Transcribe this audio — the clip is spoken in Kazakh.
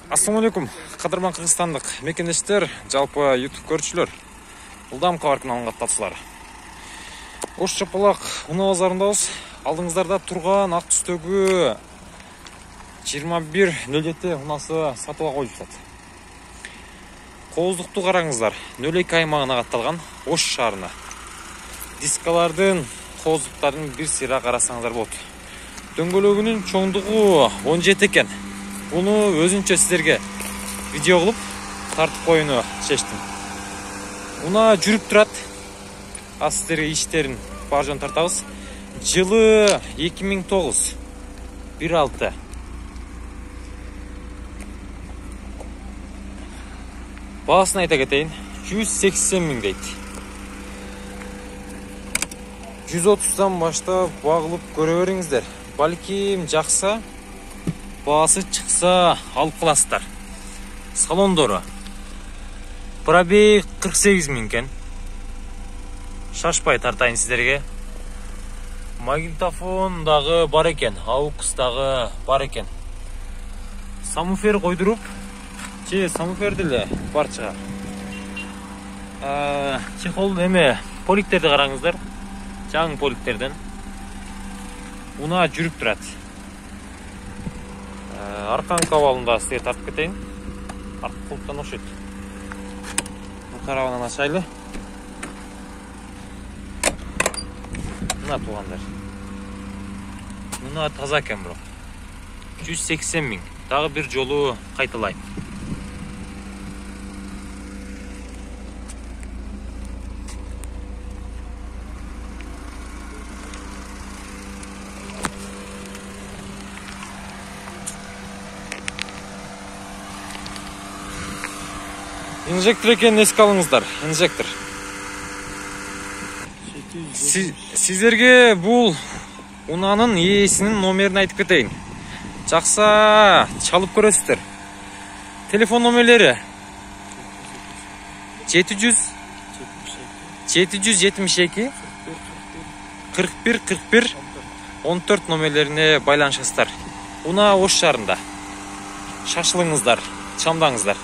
Ассалаумалейкум, кадырман кыргызстандык мекендештер, жалпы YouTube көрүүчүлөр. Улдам кабаркын алгаттасыздар. Ош Чапалак унаа базарындабыз. Алдыңыздарда турган ак түстөгү 2107 унаасы сатылга коюлуп жатат. Кооздукту караңыздар. 02 аймагына катталган Ош шаарына. Дискалардын, кооздуктардын бир сыйра карасаңыздар болот. Дөңгөлөгүнүн чоңдугу 17 экен. Bunu özünçe sizlerge video kılıp tartıp koyunu seçtim. Buna жүрүп турат. Sizlerge işlerin barjon tartabız. Жылы 2009 1.6. Bağısını ayta keteyim. 180 min deydi. 130'dan başta bağılıp görüveringizler. Balkim жақса, Bağısı çıksa alıp kılasızlar. Salondorу. Пробег 48 минкен. Шашпай тартайын сіздерге. Магнитофон дағы бар екен. AUX дағы бар екен. Самуфер қойдырып. Самуфер деле бар шығар. Чехол эме поликтерді қараңыздар. Жаң поликтерден. Уна жүріп тұрат. Арқан кабалында сыйыр тартып кетейін. Арқа құлыптан оқшайды. Бұл қарауынан ашайлы. Мына туғандар. Мына таза екен бұрық. 180 мин. Тағы бір жолу қайталайым. Инжектор екен еске алыңыздар. Инжектор. Сіздерге бұл унаның иесінің номерін айтып кетейін. Жақса чалып көресіздер. Телефон номерлері 772 41 14 номерлеріне байланышасыздар. Уна Ош шаарында. Шашылыңыздар, чамдаңыздар.